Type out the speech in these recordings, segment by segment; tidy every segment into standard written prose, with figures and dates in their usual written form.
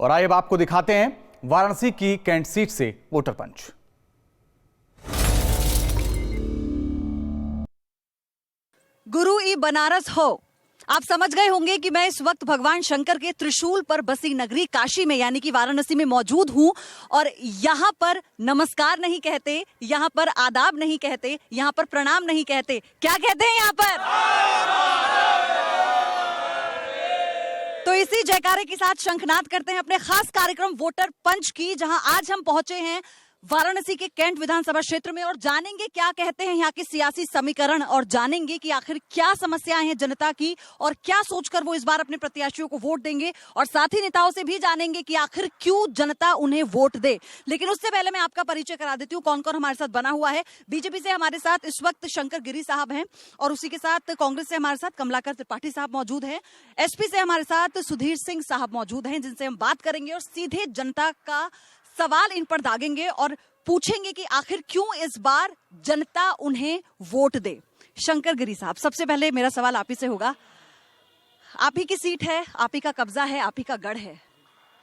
और आइए अब आपको दिखाते हैं वाराणसी की कैंट सीट से वोटर पंच। गुरु ई बनारस हो। आप समझ गए होंगे कि मैं इस वक्त भगवान शंकर के त्रिशूल पर बसी नगरी काशी में यानी कि वाराणसी में मौजूद हूं और यहाँ पर नमस्कार नहीं कहते, यहाँ पर आदाब नहीं कहते, यहाँ पर प्रणाम नहीं कहते, क्या कहते हैं यहाँ पर? तो इसी जयकारे के साथ शंखनाद करते हैं अपने खास कार्यक्रम वोटर पंच की, जहां आज हम पहुंचे हैं वाराणसी के कैंट विधानसभा क्षेत्र में और जानेंगे क्या कहते हैं यहाँ के सियासी समीकरण और जानेंगे कि आखिर क्या समस्याएं हैं जनता की और क्या सोचकर वो इस बार अपने प्रत्याशियों को वोट देंगे और साथ ही नेताओं से भी जानेंगे कि आखिर क्यों जनता उन्हें वोट दे। लेकिन उससे पहले मैं आपका परिचय करा देती हूँ कौन कौन हमारे साथ बना हुआ है। बीजेपी से हमारे साथ इस वक्त शंकर गिरी साहब हैं और उसी के साथ कांग्रेस से हमारे साथ कमलाकर त्रिपाठी साहब मौजूद हैं। एसपी से हमारे साथ सुधीर सिंह साहब मौजूद हैं जिनसे हम बात करेंगे और सीधे जनता का सवाल इन पर दागेंगे और पूछेंगे कि आखिर क्यों इस बार जनता उन्हें वोट दे। शंकर गिरी साहब, सबसे पहले मेरा सवाल आप ही से होगा। आप ही की सीट है, आप ही का कब्जा है, आप ही का गढ़ है,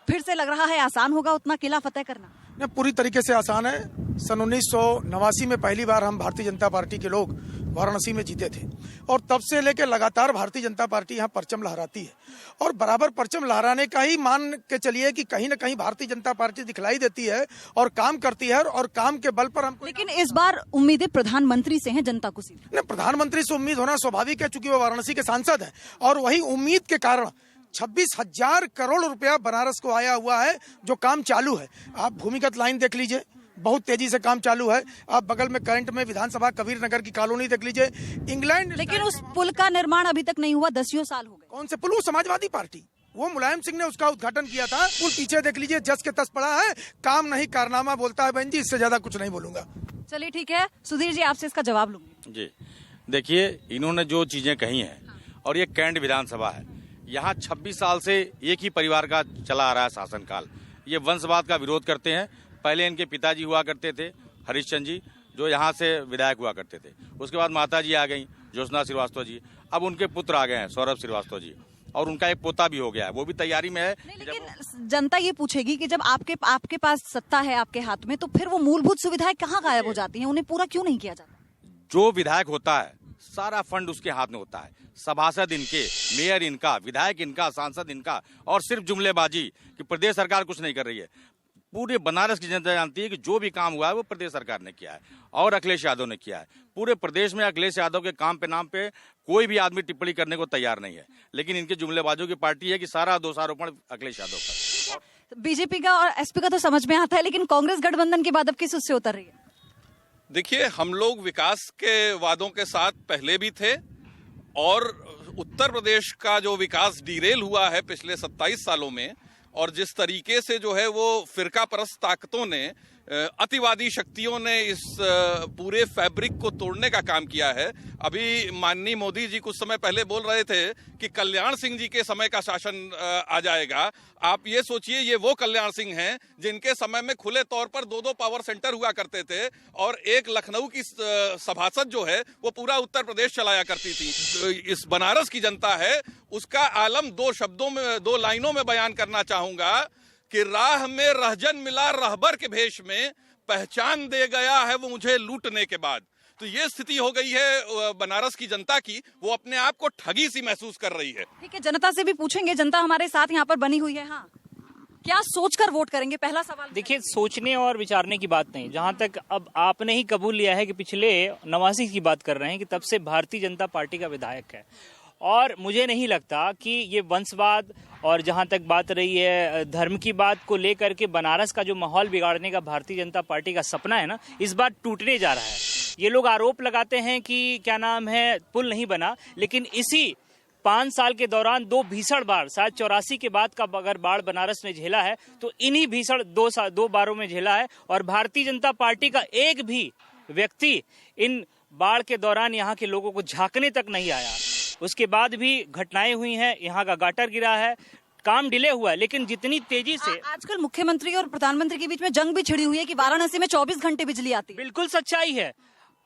फिर से लग रहा है आसान होगा उतना किला फतेह करना? नहीं, पूरी तरीके से आसान है। सन 1989 में पहली बार हम भारतीय जनता पार्टी के लोग वाराणसी में जीते थे और तब से लेकर लगातार भारतीय जनता पार्टी यहाँ परचम लहराती है और बराबर परचम लहराने का ही मान के चलिए कि कहीं ना कहीं भारतीय जनता पार्टी दिखलाई देती है और काम करती है और काम के बल पर हमको। लेकिन इस बार उम्मीदें प्रधानमंत्री से हैं जनता को सीधी। नहीं, प्रधानमंत्री से उम्मीद होना स्वाभाविक है चूंकि वो वाराणसी के सांसद है और वही उम्मीद के कारण 26,000 करोड़ रुपया बनारस को आया हुआ है जो काम चालू है। आप भूमिगत लाइन देख लीजिए, बहुत तेजी से काम चालू है। आप बगल में करंट में विधानसभा कबीर नगर की कॉलोनी देख लीजिए, इंग्लैंड। लेकिन उस पुल का निर्माण अभी तक नहीं हुआ, 10 साल हो गए। कौन से पुल? वो समाजवादी पार्टी, वो मुलायम सिंह ने उसका उद्घाटन किया था। पुल पीछे देख लीजिए, जस के तस पड़ा है, काम नहीं कारनामा बोलता है बहन जी, इससे ज्यादा कुछ नहीं बोलूंगा। चलिए ठीक है, सुधीर जी आपसे इसका जवाब लूंगी। जी देखिए, इन्होंने जो चीजें कही हैं और ये कैंट विधानसभा है, यहाँ 26 साल से एक ही परिवार का चला आ रहा है शासनकाल। ये वंशवाद का विरोध करते हैं। पहले इनके पिताजी हुआ करते थे हरिश्चंद्र जी, जो यहाँ से विधायक हुआ करते थे। उसके बाद माता जी आ गई ज्योत्सना श्रीवास्तव जी, अब उनके पुत्र आ गए हैं सौरभ श्रीवास्तव जी और उनका एक पोता भी हो गया है, वो भी तैयारी में है। लेकिन जनता ये पूछेगी कि जब आपके पास सत्ता है आपके हाथ में, तो फिर वो मूलभूत सुविधाएं कहाँ गायब हो जाती हैं, उन्हें पूरा क्यों नहीं किया जाता? जो विधायक होता है सारा फंड उसके हाथ में होता है, सभासद इनके, मेयर इनका, विधायक इनका, सांसद इनका, और सिर्फ जुमलेबाजी कि प्रदेश सरकार कुछ नहीं कर रही है। पूरे बनारस की जनता जानती है कि जो भी काम हुआ है वो प्रदेश सरकार ने किया है और अखिलेश यादव ने किया है। पूरे प्रदेश में अखिलेश यादव के काम पे नाम पे कोई भी आदमी टिप्पणी करने को तैयार नहीं है, लेकिन इनके जुमलेबाजों की पार्टी है कि सारा दोषारोपण अखिलेश यादव का। बीजेपी का और एसपी का तो समझ में आता है, लेकिन कांग्रेस गठबंधन के बाद अब किस उससे उतर रही है? देखिए, हम लोग विकास के वादों के साथ पहले भी थे और उत्तर प्रदेश का जो विकास डिरेल हुआ है पिछले 27 सालों में, और जिस तरीके से जो है वो फिरका परस्त ताकतों ने, अतिवादी शक्तियों ने इस पूरे फैब्रिक को तोड़ने का काम किया है। अभी माननीय मोदी जी कुछ समय पहले बोल रहे थे कि कल्याण सिंह जी के समय का शासन आ जाएगा। आप ये सोचिए, ये वो कल्याण सिंह हैं जिनके समय में खुले तौर पर 2 पावर सेंटर हुआ करते थे और एक लखनऊ की सभासद जो है वो पूरा उत्तर प्रदेश चलाया करती थी। इस बनारस की जनता है, उसका आलम 2 शब्दों में, 2 लाइनों में बयान करना चाहूंगा कि राह में रहजन मिला रहबर के भेष में, पहचान दे गया है वो मुझे लूटने के बाद। तो ये स्थिति हो गई है बनारस की जनता की, वो अपने आप को ठगी सी महसूस कर रही है। ठीक है, जनता से भी पूछेंगे, जनता हमारे साथ यहाँ पर बनी हुई है। हाँ, क्या सोचकर वोट करेंगे? पहला सवाल। देखिए, सोचने और विचारने की बात नहीं, जहां तक अब आपने ही कबूल लिया है कि पिछले 89 की बात कर रहे हैं कि तब से भारतीय जनता पार्टी का विधायक है और मुझे नहीं लगता कि ये वंशवाद और जहां तक बात रही है धर्म की बात को लेकर के बनारस का जो माहौल बिगाड़ने का भारतीय जनता पार्टी का सपना है ना, इस बार टूटने जा रहा है। ये लोग आरोप लगाते हैं कि क्या नाम है, पुल नहीं बना, लेकिन इसी 5 साल के दौरान 2 भीषण बाढ़, शायद 84 के बाद का अगर बाढ़ बनारस ने झेला है तो इन्हीं भीषण 2 बारों में झेला है और भारतीय जनता पार्टी का एक भी व्यक्ति इन बाढ़ के दौरान यहाँ के लोगों को झांकने तक नहीं आया। उसके बाद भी घटनाएं हुई हैं, यहाँ का गाटर गिरा है, काम डिले हुआ है, लेकिन जितनी तेजी से आजकल मुख्यमंत्री और प्रधानमंत्री के बीच में जंग भी छिड़ी हुई है कि वाराणसी में 24 घंटे बिजली आती है। बिल्कुल सच्चाई है।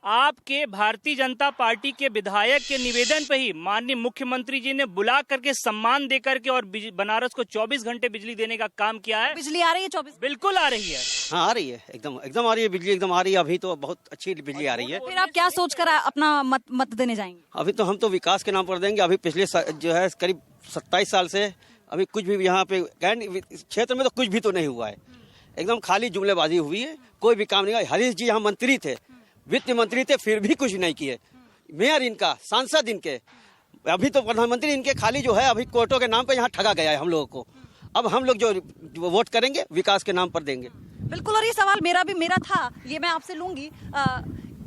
आपके भारतीय जनता पार्टी के विधायक के निवेदन पे ही माननीय मुख्यमंत्री जी ने बुला करके सम्मान दे करके और बनारस को 24 घंटे बिजली देने का काम किया है। बिजली आ रही है 24? बिल्कुल आ रही है। हाँ आ रही है, एकदम एकदम आ रही है बिजली, एकदम आ रही है। अभी तो बहुत अच्छी बिजली आ रही है। फिर आप क्या सोचकर अपना मत देने जाएंगे? अभी तो हम तो विकास के नाम पर देंगे। अभी पिछले जो है करीब 27 साल से अभी कुछ भी यहाँ पे क्षेत्र में तो कुछ भी तो नहीं हुआ है। एकदम खाली जुमलेबाजी हुई है, कोई भी काम नहीं हुआ। हरीश जी यहाँ मंत्री थे, वित्त मंत्री थे, फिर भी कुछ नहीं किए। मेयर इनका, सांसद इनके, अभी तो प्रधानमंत्री इनके खाली जो है अभी कोर्टों के नाम पे यहाँ ठगा गया है हम लोगों को। अब हम लोग जो वोट करेंगे विकास के नाम पर देंगे। बिल्कुल। और ये सवाल मेरा था, ये मैं आपसे लूंगी।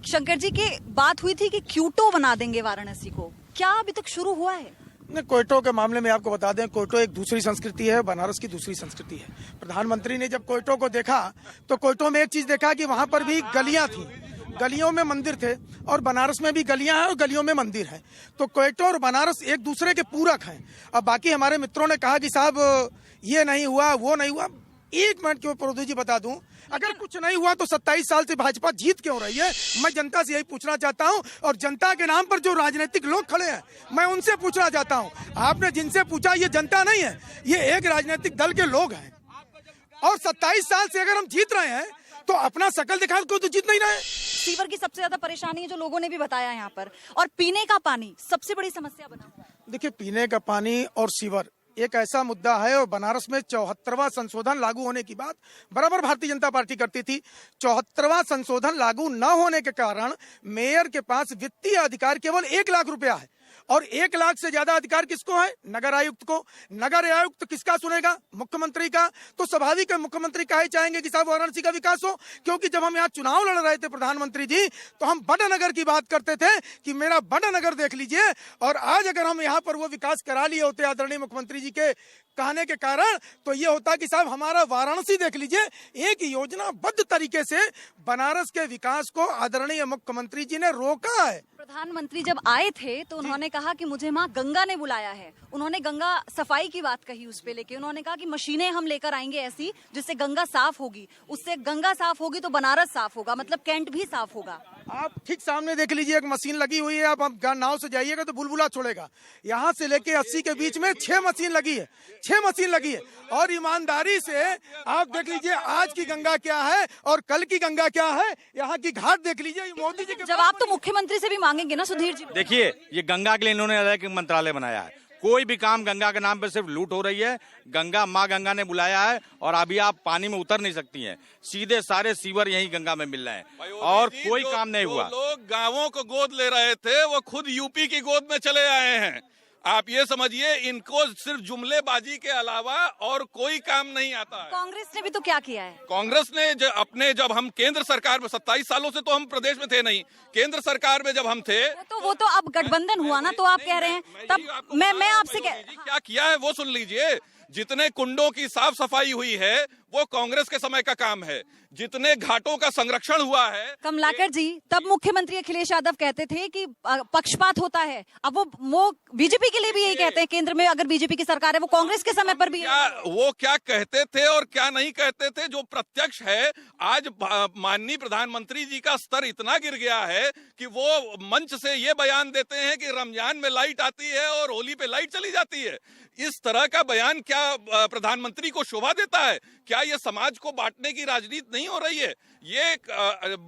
शंकर जी की बात हुई थी कि क्यूटो बना देंगे वाराणसी को, क्या अभी तक शुरू हुआ है? क्योटो के मामले में आपको बता दें, क्योटो एक दूसरी संस्कृति है, बनारस की दूसरी संस्कृति है। प्रधानमंत्री ने जब क्योटो को देखा तो क्योटो में एक चीज देखा कि वहां पर भी गलियां थी, गलियों में मंदिर थे, और बनारस में भी गलियां हैं और गलियों में मंदिर है। तो क्योटो और बनारस एक दूसरे के पूरक हैं। अब बाकी हमारे मित्रों ने कहा कि साहब ये नहीं हुआ, वो नहीं हुआ। एक मिनट क्यों प्रोदू जी बता दूं, अगर कुछ नहीं हुआ तो 27 साल से भाजपा जीत क्यों रही है? मैं जनता से यही पूछना चाहता हूं, और जनता के नाम पर जो राजनीतिक लोग खड़े हैं मैं उनसे पूछना चाहता हूं। आपने जिनसे पूछा, ये जनता नहीं है, ये एक राजनीतिक दल के लोग हैं। और 27 साल से अगर हम जीत रहे हैं तो अपना शकल दिखा को तो जीत नहीं रहे। सीवर की सबसे ज्यादा परेशानी है, जो लोगों ने भी बताया यहाँ पर, और पीने का पानी सबसे बड़ी समस्या बना हुआ है। देखिए, पीने का पानी और सीवर एक ऐसा मुद्दा है, और बनारस में 74वां संशोधन लागू होने की बात बराबर भारतीय जनता पार्टी करती थी। 74वां संशोधन लागू न होने के कारण मेयर के पास वित्तीय अधिकार केवल 1 लाख रुपया है, और 1 लाख से ज्यादा अधिकार किसको है? नगर आयुक्त को। नगर आयुक्त किसका सुनेगा? मुख्यमंत्री का। तो स्वाभाविक है मुख्यमंत्री काहे चाहेंगे कि साहब वाराणसी का विकास हो? क्योंकि जब हम यहाँ चुनाव लड़ रहे थे प्रधानमंत्री जी, तो हम बड़ा नगर की बात करते थे कि मेरा बड़ा नगर देख लीजिए। और आज अगर हम यहाँ पर वो विकास करा लिए होते आदरणीय मुख्यमंत्री जी के कहने के कारण, तो ये होता कि साहब हमारा वाराणसी देख लीजिए। एक योजनाबद्ध तरीके से बनारस के विकास को आदरणीय मुख्यमंत्री जी ने रोका है। प्रधानमंत्री जब आए थे तो उन्होंने कहा कि मुझे माँ गंगा ने बुलाया है। उन्होंने गंगा सफाई की बात कही उस पे लेके। उन्होंने कहा कि मशीनें हम लेकर आएंगे ऐसी जिससे गंगा साफ होगी, उससे गंगा साफ होगी तो बनारस साफ होगा, मतलब कैंट भी साफ होगा। आप ठीक सामने देख लीजिए, एक मशीन लगी हुई है। आप नाव से जाइएगा तो बुलबुला छोड़ेगा। यहाँ से लेके 80 के बीच में 6 मशीन लगी है, 6 मशीन लगी है। और ईमानदारी से आप देख लीजिए आज की गंगा क्या है और कल की गंगा क्या है। यहाँ की घाट देख लीजिए। मोदी जी के जवाब तो मुख्यमंत्री से भी मांगेंगे ना सुधीर जी। देखिए, ये गंगा के लिए इन्होंने अलग मंत्रालय बनाया है। कोई भी काम गंगा के नाम पर सिर्फ लूट हो रही है। गंगा माँ गंगा ने बुलाया है, और अभी आप पानी में उतर नहीं सकती हैं। सीधे सारे सीवर यही गंगा में मिल रहे हैं, और कोई काम नहीं हुआ। लोग गांवों को गोद ले रहे थे, वो खुद यूपी की गोद में चले आए हैं। आप ये समझिए, इनको सिर्फ जुमलेबाजी के अलावा और कोई काम नहीं आता है। कांग्रेस ने भी तो क्या किया है? कांग्रेस ने जब हम केंद्र सरकार में 27 सालों से तो हम प्रदेश में थे नहीं, केंद्र सरकार में जब हम थे वो तो अब गठबंधन हुआ ना, तो आप कह रहे हैं तब मैं आपसे क्या किया है वो सुन लीजिए। जितने कुंडों की साफ सफाई हुई है वो कांग्रेस के समय का काम है। जितने घाटों का संरक्षण हुआ है। कमलाकर जी, तब मुख्यमंत्री अखिलेश यादव कहते थे कि पक्षपात होता है। अब वो बीजेपी के लिए भी यही कहते हैं, केंद्र में अगर बीजेपी की सरकार है, वो कांग्रेस के समय पर भी वो क्या कहते थे और क्या नहीं कहते थे जो प्रत्यक्ष है। आज माननीय प्रधानमंत्री जी का स्तर इतना गिर गया है कि वो मंच से ये बयान देते हैं कि रमजान में लाइट आती है और होली पे लाइट चली जाती है। इस तरह का बयान क्या प्रधानमंत्री को शोभा देता है? क्या ये समाज को बांटने की राजनीति नहीं हो रही है? ये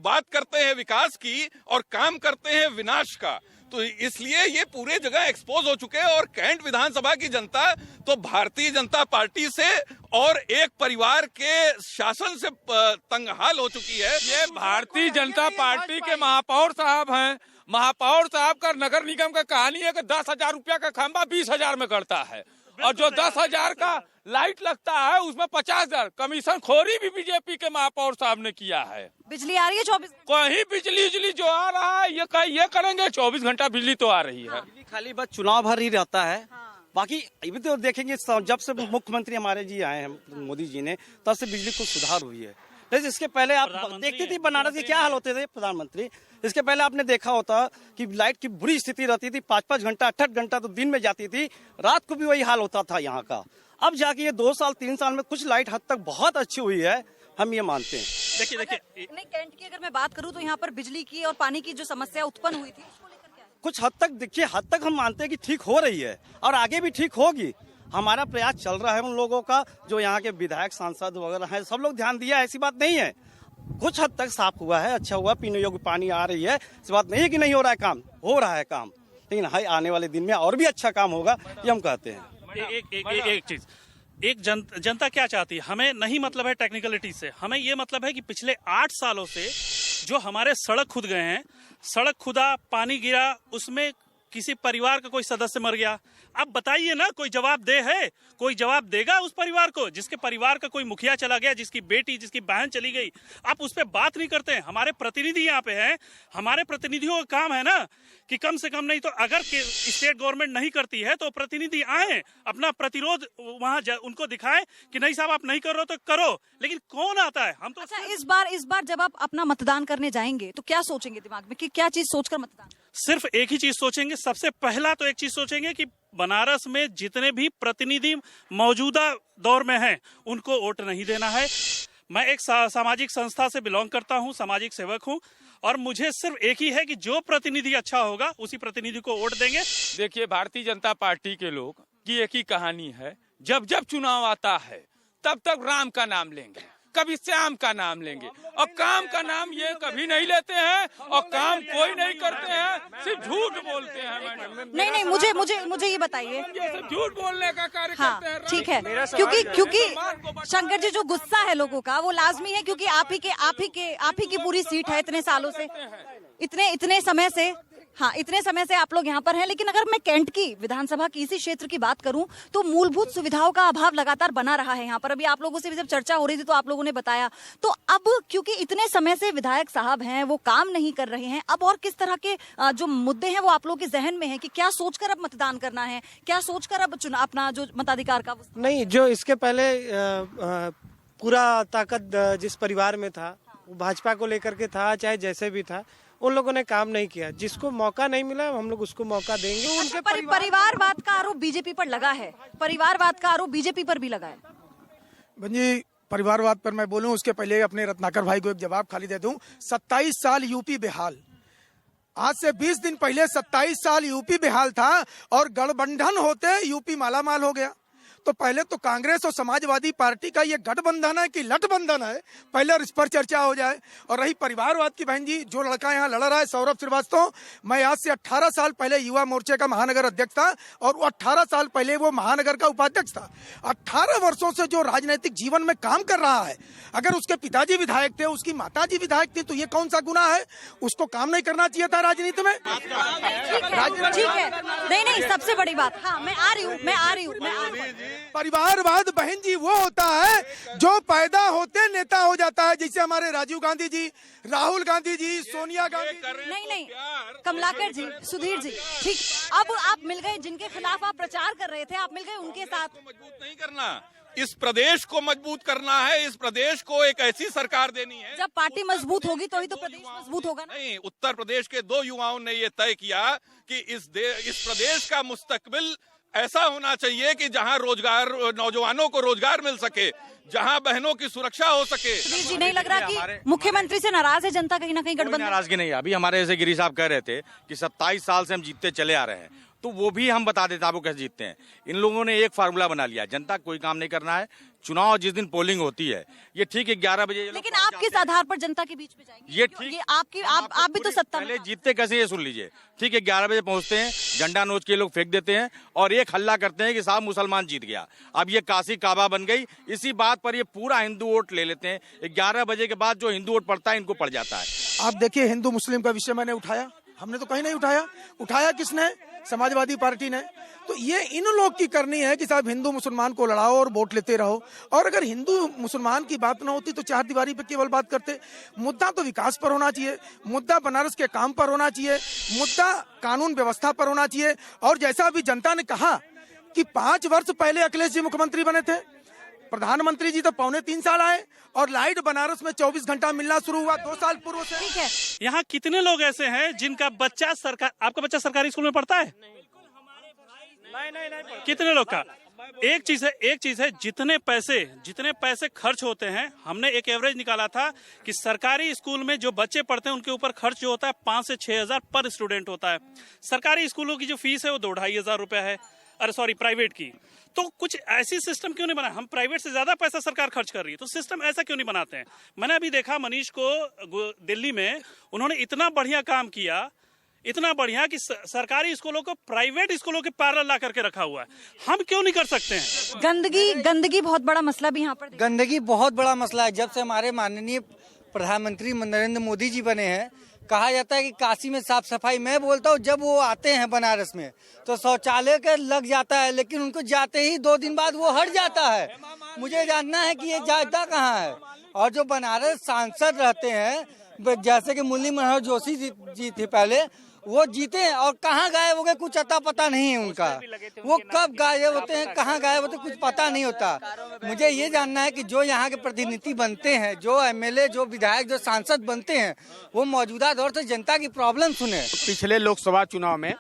बात करते हैं विकास की और काम करते हैं विनाश का। तो इसलिए ये पूरे जगह एक्सपोज हो चुके हैं। और कैंट विधानसभा की जनता तो भारतीय जनता पार्टी से और एक परिवार के शासन से तंगहाल हो चुकी है। ये भारतीय जनता पार्टी के महापौर साहब हैं। महापौर साहब का नगर निगम का कहानी है कि 10,000 रुपया का खंभा 20,000 में करता है, और जो 10,000 का लाइट लगता है उसमें 50,000 कमीशन खोरी भी बीजेपी के महापौर साहब ने किया है। बिजली आ रही है 24? कहीं बिजली जो आ रहा है ये करेंगे, 24 घंटा बिजली तो आ रही है। खाली बस चुनाव भर ही रहता है। बाकी अभी तो देखेंगे, जब से मुख्यमंत्री हमारे जी आए हैं मोदी जी ने, तब से बिजली को सुधार हुई है। लेकिन इसके पहले आप देखते थे बनारस के क्या हाल होते थे प्रधानमंत्री। इसके पहले आपने देखा होता कि लाइट की बुरी स्थिति रहती थी, 5-5 घंटा 8 घंटा तो दिन में जाती थी, रात को भी वही हाल होता था यहाँ का। अब जाके ये 2 साल 3 साल में कुछ लाइट हद तक बहुत अच्छी हुई है, हम ये मानते हैं। देखिए नहीं, कैंट की अगर मैं बात करूं तो यहाँ पर बिजली की और पानी की जो समस्या उत्पन्न हुई थी उसको लेकर क्या है? कुछ हद तक देखिए, हद तक हम मानते हैं कि ठीक हो रही है और आगे भी ठीक होगी। हमारा प्रयास चल रहा है उन लोगों का, जो यहाँ के विधायक सांसद वगैरह हैं, सब लोग ध्यान दिया, ऐसी बात नहीं है। कुछ हद तक साफ हुआ है, अच्छा हुआ, पीने योग्य पानी आ रही है, इस बात नहीं है कि नहीं हो रहा है काम, हो रहा है काम, लेकिन हाई आने वाले दिन में और भी अच्छा काम होगा, ये हम कहते हैं। एक चीज, एक जनता क्या चाहती है, हमें नहीं मतलब है टेक्निकलिटी से, हमें ये मतलब है कि पिछले 8 सालों से जो हमारे सड़क खुद गए हैं, सड़क खुदा, पानी गिरा, उसमें किसी परिवार का कोई सदस्य मर गया, अब बताइए ना, कोई जवाब दे है, कोई जवाब देगा उस परिवार को जिसके परिवार का कोई मुखिया चला गया, जिसकी बेटी, जिसकी बहन चली गई, आप उस पर बात नहीं करते हैं। हमारे प्रतिनिधि यहाँ पे हैं, हमारे प्रतिनिधियों का काम है ना कि कम से कम, नहीं तो अगर स्टेट गवर्नमेंट नहीं करती है तो प्रतिनिधि आए, अपना प्रतिरोध वहाँ उनको दिखाए कि नहीं साहब आप नहीं कर रहे हो तो करो, लेकिन कौन आता है? हम तो अच्छा, इस बार जब आप अपना मतदान करने जाएंगे तो क्या सोचेंगे दिमाग में, कि क्या चीज सोचकर मतदान? सिर्फ एक ही चीज सोचेंगे, सबसे पहला तो एक चीज सोचेंगे कि बनारस में जितने भी प्रतिनिधि मौजूदा दौर में हैं उनको वोट नहीं देना है। मैं एक सामाजिक संस्था से बिलोंग करता हूं, सामाजिक सेवक हूं, और मुझे सिर्फ एक ही है कि जो प्रतिनिधि अच्छा होगा उसी प्रतिनिधि को वोट देंगे। देखिए, भारतीय जनता पार्टी के लोग की एक ही कहानी है, जब जब चुनाव आता है तब तक राम का नाम लेंगे, कभी श्याम का नाम लेंगे, और काम का नाम ये कभी नहीं लेते हैं, और काम कोई नहीं करते हैं, सिर्फ झूठ बोलते हैं। नहीं, मुझे ये बताइए, झूठ बोलने का कार्य हाँ, करते हैं। ठीक है, क्योंकि शंकर जी, जो गुस्सा है लोगों का वो लाजमी है, क्योंकि आप ही की पूरी सीट है इतने सालों से, इतने समय से, हाँ, इतने समय से आप लोग यहाँ पर हैं। लेकिन अगर मैं कैंट की विधानसभा की इसी क्षेत्र की बात करूं तो मूलभूत सुविधाओं का अभाव लगातार बना रहा है यहाँ पर। अभी आप लोगों से भी जब चर्चा हो रही थी तो आप लोगों ने बताया, तो अब क्योंकि इतने समय से विधायक साहब हैं, वो काम नहीं कर रहे हैं, अब और किस तरह के जो मुद्दे हैं वो आप लोगों के जहन में है कि क्या सोचकर अब मतदान करना है, क्या सोचकर अब अपना जो मताधिकार का? नहीं, जो इसके पहले पूरा ताकत जिस परिवार में था, वो भाजपा को लेकर के था, चाहे जैसे भी था, उन लोगों ने काम नहीं किया। जिसको मौका नहीं मिला हम लोग उसको मौका देंगे। उनके परिवारवाद का आरोप बीजेपी पर लगा है, परिवारवाद का आरोप बीजेपी पर भी लगा है। जी, परिवारवाद पर मैं बोलूं उसके पहले अपने रत्नाकर भाई को एक जवाब खाली दे दूं। 27 साल यूपी बेहाल, आज से 20 दिन पहले 27 साल यूपी बेहाल था और गठबंधन होते यूपी मालामाल हो गया। तो पहले तो कांग्रेस और समाजवादी पार्टी का ये गठबंधन है कि लठबंधन है, पहले इस पर चर्चा हो जाए। और रही परिवारवाद की, बहन जी, जो लड़का यहाँ लड़ रहा है सौरभ श्रीवास्तव, मैं आज से 18 साल पहले युवा मोर्चे का महानगर अध्यक्ष था और वो 18 साल पहले वो महानगर का उपाध्यक्ष था। 18 वर्षों से जो राजनीतिक जीवन में काम कर रहा है, अगर उसके पिताजी विधायक थे, उसकी माताजी विधायक थी, तो ये कौन सा गुनाह है? उसको काम नहीं करना चाहिए था राजनीति में? ठीक है, नहीं, सबसे बड़ी बात, हाँ, मैं आ रही हूँ। परिवारवाद, बहन जी, वो होता है जो पैदा होते नेता हो जाता है, जैसे हमारे राजीव गांधी जी, राहुल गांधी जी, सोनिया गांधी। नहीं, कमलाकर जी, सुधीर जी, ठीक, अब आप मिल गए, जिनके खिलाफ आप प्रचार कर रहे थे, आप मिल गए उनके साथ। मजबूत नहीं करना, इस प्रदेश को मजबूत करना है, इस प्रदेश को एक ऐसी सरकार देनी है। जब पार्टी मजबूत होगी तो ही तो प्रदेश मजबूत होगा ना? नहीं, उत्तर प्रदेश के 2 युवाओं ने ये तय किया कि इस प्रदेश का मुस्तकबिल ऐसा होना चाहिए कि जहां रोजगार, नौजवानों को रोजगार मिल सके, जहां बहनों की सुरक्षा हो सके। सुधीर जी, नहीं लग रहा कि मुख्यमंत्री से नाराज है जनता कहीं ना कहीं? गठबंधन नाराजगी नहीं है। अभी हमारे जैसे गिरी साहब कह रहे थे कि 27 साल से हम जीतते चले आ रहे हैं, तो वो भी हम बता देते आपको कैसे जीतते हैं। इन लोगों ने एक फार्मूला बना लिया, जनता कोई काम नहीं करना है, चुनाव जिस दिन पोलिंग होती है, ये ठीक 11 बजे। लेकिन आप किस आधार पर जनता के बीच में जाएंगे? ये ठीक, आप भी तो सत्ता में, पहले जीतते कैसे ये सुन लीजिए। ठीक है, 11 बजे पहुंचते हैं, झंडा नोच के लोग फेंक देते हैं और एक हल्ला करते हैं कि साहब मुसलमान जीत गया। अब ये काशी काबा बन गई, इसी बात पर ये पूरा हिंदू वोट ले लेते हैं। 11 बजे के बाद जो हिंदू वोट पड़ता है, इनको पड़ जाता है। आप देखिए, हिंदू मुस्लिम का विषय मैंने उठाया, हमने तो कहीं नहीं उठाया किसने? समाजवादी पार्टी ने। तो ये इन लोग की करनी है कि साहब हिंदू मुसलमान को लड़ाओ और वोट लेते रहो। और अगर हिंदू मुसलमान की बात ना होती तो चार दीवारी पे केवल बात करते। मुद्दा तो विकास पर होना चाहिए, मुद्दा बनारस के काम पर होना चाहिए, मुद्दा कानून व्यवस्था पर होना चाहिए। और जैसा अभी जनता ने कहा कि 5 वर्ष पहले अखिलेश जी मुख्यमंत्री बने थे, प्रधानमंत्री जी तो 3.25 साल आए और लाइट बनारस में 24 घंटा मिलना शुरू हुआ 2 साल पूर्व से। ठीक है, यहाँ कितने लोग ऐसे हैं जिनका बच्चा आपका बच्चा सरकारी स्कूल में पढ़ता है? नहीं, कितने लोग का? एक चीज है जितने पैसे खर्च होते हैं, हमने एक एवरेज निकाला था कि सरकारी स्कूल में जो बच्चे पढ़ते हैं उनके ऊपर खर्च जो होता है 5 से 6 हजार पर स्टूडेंट होता है। सरकारी स्कूलों की जो फीस है वो 2-2.5 हजार रुपया है, प्राइवेट की। तो कुछ ऐसी सिस्टम क्यों नहीं बना? हम प्राइवेट से ज्यादा पैसा सरकार खर्च कर रही है, तो सिस्टम ऐसा क्यों नहीं बनाते हैं? मैंने अभी देखा मनीष को दिल्ली में, उन्होंने इतना बढ़िया काम किया, इतना बढ़िया कि सरकारी स्कूलों को प्राइवेट स्कूलों के पैरेलल ला करके रखा हुआ है। हम क्यों नहीं कर सकते हैं? गंदगी बहुत बड़ा मसला भी यहाँ पर। गंदगी बहुत बड़ा मसला है। जब से हमारे माननीय प्रधानमंत्री नरेंद्र मोदी जी बने हैं, कहा जाता है कि काशी में साफ सफाई। मैं बोलता हूँ जब वो आते हैं बनारस में तो शौचालय के लग जाता है, लेकिन उनको जाते ही 2 दिन बाद वो हट जाता है। मुझे जानना है कि ये जाता कहाँ है। और जो बनारस सांसद रहते हैं, जैसे कि मुरली मनोहर जोशी जी थे पहले, वो जीते हैं और कहाँ गायब हो गए कुछ अता पता नहीं है उनका। वो कब गायब होते हैं, कहाँ गायब होते हैं, कुछ पता नहीं होता। मुझे ये जानना है कि जो यहाँ के प्रतिनिधि बनते हैं, जो एमएलए, जो विधायक, जो सांसद बनते हैं, वो मौजूदा दौर से जनता की प्रॉब्लम सुने। पिछले लोकसभा चुनाव में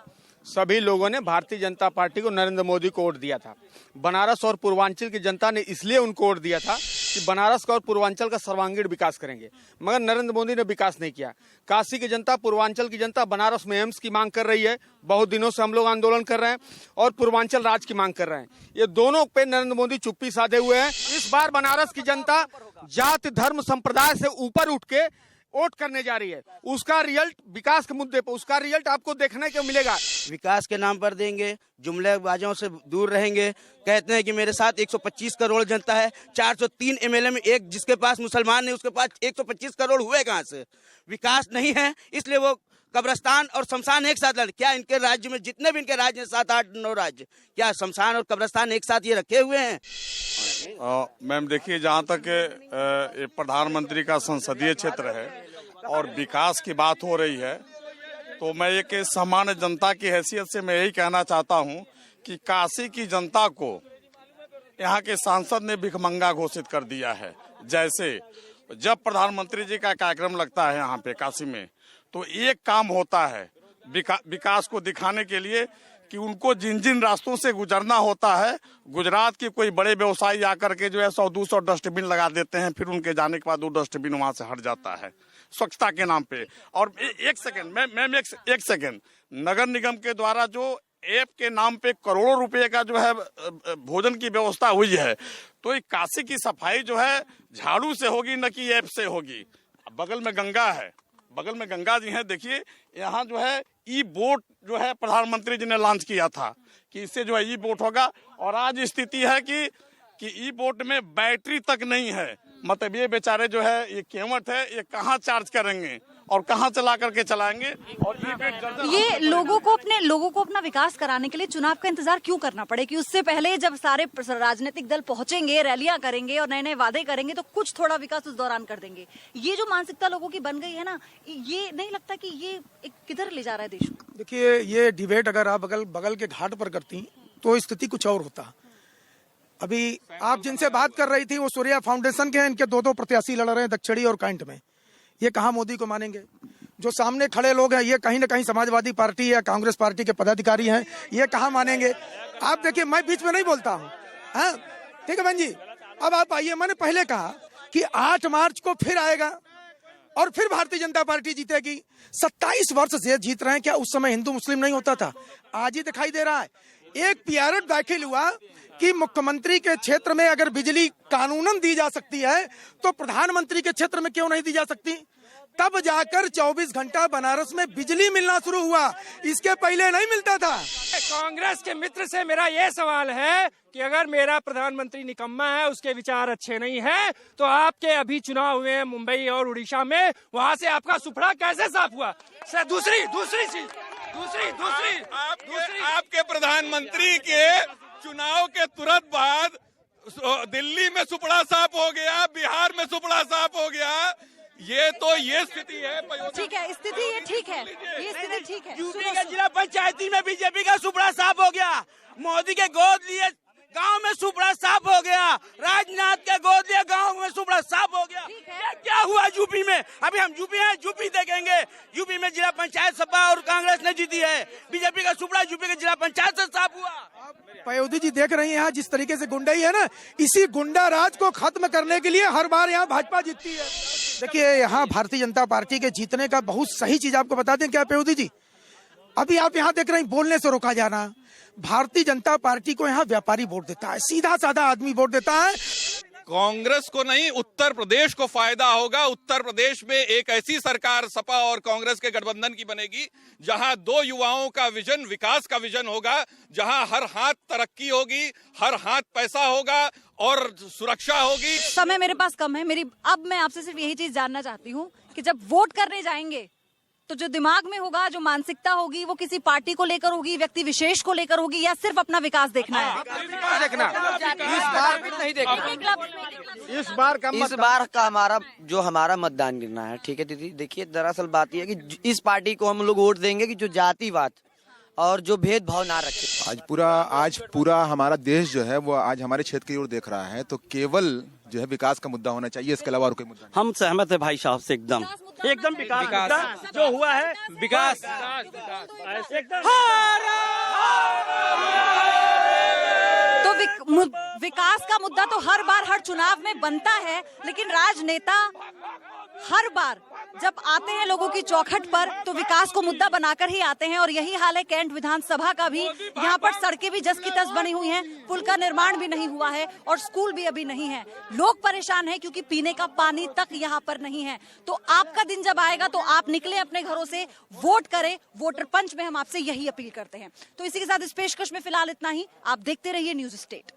सभी लोगों ने भारतीय जनता पार्टी को, नरेंद्र मोदी को वोट दिया था। बनारस और पूर्वांचल की जनता ने इसलिए उनको वोट दिया था कि बनारस का और पूर्वांचल का सर्वांगीण विकास करेंगे, मगर नरेंद्र मोदी ने विकास नहीं किया। काशी की जनता, पूर्वांचल की जनता बनारस में एम्स की मांग कर रही है, बहुत दिनों से हम लोग आंदोलन कर रहे हैं, और पूर्वांचल राज्य की मांग कर रहे हैं। ये दोनों पे नरेंद्र मोदी चुप्पी साधे हुए हैं। इस बार बनारस की जनता जाति, धर्म, संप्रदाय से ऊपर उठ के वोट करने जा रही है। उसका रिजल्ट, विकास के मुद्दे पर उसका रिजल्ट आपको देखने को मिलेगा। विकास के नाम पर देंगे, जुमलेबाजों से दूर रहेंगे। कहते हैं कि मेरे साथ 125 करोड़ जनता है, 403 एमएलए में एक जिसके पास मुसलमान नहीं, उसके पास 125 करोड़ हुए कहाँ से? विकास नहीं है, इसलिए वो कब्रिस्तान और शमशान एक साथ लड़। क्या इनके राज्य में, जितने भी इनके राज्य हैं, 7-8-9 राज्य, क्या शमशान और कब्रिस्तान एक साथ ये रखे हुए हैं? मैम देखिए, जहाँ तक प्रधानमंत्री का संसदीय क्षेत्र है और विकास की बात हो रही है, तो मैं एक सामान्य जनता की हैसियत से मैं यही कहना चाहता हूँ कि काशी की जनता को यहाँ के सांसद ने भिखमंगा घोषित कर दिया है। जैसे जब प्रधानमंत्री जी का कार्यक्रम लगता है यहाँ पे काशी में, तो एक काम होता है विकास को दिखाने के लिए कि उनको जिन जिन रास्तों से गुजरना होता है, गुजरात के कोई बड़े व्यवसायी आकर के जो है 100-200 डस्टबिन लगा देते हैं, फिर उनके जाने के बाद वो डस्टबिन वहां से हट जाता है स्वच्छता के नाम पे। और एक सेकंड, नगर निगम के द्वारा जो ऐप के नाम पे करोड़ों रुपए का जो है भोजन की व्यवस्था हुई है, तो ये काशी की सफाई जो है झाड़ू से होगी, न कि ऐप से होगी। बगल में गंगा है, बगल में गंगा जी हैं। देखिए यहाँ जो है ई बोट जो है प्रधानमंत्री जी ने लॉन्च किया था कि इससे जो है ई बोट होगा, और आज स्थिति है कि ई बोट में बैटरी तक नहीं है। मतलब ये बेचारे जो है, ये केवट है, ये कहाँ चार्ज करेंगे और कहाँ चला करके चलाएंगे। और ये लोगों को अपना विकास कराने के लिए चुनाव का इंतजार क्यों करना पड़े कि उससे पहले जब सारे राजनीतिक दल पहुंचेंगे, रैलियां करेंगे और नए नए वादे करेंगे, तो कुछ थोड़ा विकास उस दौरान कर देंगे। ये जो मानसिकता लोगों की बन गई है ना, ये नहीं लगता कि ये किधर ले जा रहा है देश को? देखिए, ये डिबेट अगर आप बगल के घाट पर करती तो स्थिति कुछ और होता। अभी आप जिनसे बात कर रही थी वो सूर्या फाउंडेशन के हैं, इनके 2 प्रत्याशी लड़ रहे हैं दक्षिणी और कैंट में। ये कहाँ मोदी को मानेंगे? जो सामने खड़े लोग हैं, ये कहीं ना कहीं समाजवादी पार्टी या कांग्रेस पार्टी के पदाधिकारी हैं, ये कहाँ मानेंगे? आप देखिए, मैं बीच में नहीं बोलता हूँ, हाँ ठीक है बहन जी। अब आप आइए, मैंने पहले कहा कि 8 मार्च को फिर आएगा और फिर भारतीय जनता पार्टी जीतेगी। 27 वर्ष से जीत रहे हैं। क्या उस समय हिंदू मुस्लिम नहीं होता था? आज ही दिखाई दे रहा है। एक पीआरएफ दाखिल हुआ कि मुख्यमंत्री के क्षेत्र में अगर बिजली कानूनन दी जा सकती है तो प्रधानमंत्री के क्षेत्र में क्यों नहीं दी जा सकती? तब जाकर 24 घंटा बनारस में बिजली मिलना शुरू हुआ, इसके पहले नहीं मिलता था। कांग्रेस के मित्र से मेरा ये सवाल है कि अगर मेरा प्रधानमंत्री निकम्मा है, उसके विचार अच्छे नहीं है, तो आपके अभी चुनाव हुए हैं मुंबई और उड़ीसा में, वहाँ से आपका सुपड़ा कैसे साफ हुआ? दूसरी चीज आपके प्रधानमंत्री के चुनाव के तुरंत बाद दिल्ली में सुपड़ा साफ हो गया, बिहार में सुपड़ा साफ हो गया। ये स्थिति है। ठीक है, स्थिति ये ठीक है, ये स्थिति ठीक है। यूपी के जिला पंचायती में बीजेपी का सुपड़ा साफ हो गया, मोदी के गोद लिए गांव में सुपड़ा साफ हो गया, राजनाथ के गोद लिए गांव में सुपड़ा साफ हो गया। क्या हुआ यूपी में? अभी हम यूपी हैं, यूपी देखेंगे। यूपी में जिला पंचायत सपा और कांग्रेस ने जीती है। बीजेपी का सुपड़ा यूपी के जिला पंचायत से साफ हुआ। पयोधी जी देख रही हैं यहाँ जिस तरीके से गुंडाई है ना, इसी गुंडा राज को खत्म करने के लिए हर बार यहाँ भाजपा जीतती है। देखिए यहाँ भारतीय जनता पार्टी के जीतने का बहुत सही चीज आपको बता दें क्या पयोधी जी, अभी आप यहाँ देख रहे हैं बोलने से रोका जाना। भारतीय जनता पार्टी को यहाँ व्यापारी वोट देता है, सीधा साधा आदमी वोट देता है। कांग्रेस को नहीं, उत्तर प्रदेश को फायदा होगा। उत्तर प्रदेश में एक ऐसी सरकार सपा और कांग्रेस के गठबंधन की बनेगी जहां दो युवाओं का विजन, विकास का विजन होगा, जहां हर हाथ तरक्की होगी, हर हाथ पैसा होगा और सुरक्षा होगी। समय मेरे पास कम है, अब मैं आपसे सिर्फ यही चीज जानना चाहती हूँ कि जब वोट करने जाएंगे तो जो दिमाग में होगा, जो मानसिकता होगी, वो किसी पार्टी को लेकर होगी, व्यक्ति विशेष को लेकर होगी, या सिर्फ अपना विकास देखना है? इस बार का हमारा मतदान गिरना है। ठीक है दीदी, देखिए दरअसल बात यह है कि इस पार्टी को हम लोग वोट देंगे कि जो जातिवाद और जो भेदभाव ना रखे। आज पूरा हमारा देश जो है वो आज हमारे क्षेत्र की ओर देख रहा है, तो केवल जो है विकास का मुद्दा होना चाहिए, इसके अलावा और कोई मुद्दा नहीं। हम सहमत है भाई साहब से, एकदम विकास जो हुआ है, विकास तो विकास का मुद्दा तो हर बार हर चुनाव में बनता है, लेकिन राजनेता हर बार जब आते हैं लोगों की चौखट पर तो विकास को मुद्दा बनाकर ही आते हैं। और यही हाल है कैंट विधानसभा का भी। यहाँ पर सड़कें भी जस की तस बनी हुई हैं, पुल का निर्माण भी नहीं हुआ है और स्कूल भी अभी नहीं है। लोग परेशान हैं क्योंकि पीने का पानी तक यहाँ पर नहीं है। तो आपका दिन जब आएगा तो आप निकले अपने घरों से, वोट करें। वोटर पंच में हम आपसे यही अपील करते हैं। तो इसी के साथ इस पेशकश में फिलहाल इतना ही। आप देखते रहिए न्यूज़ स्टेट।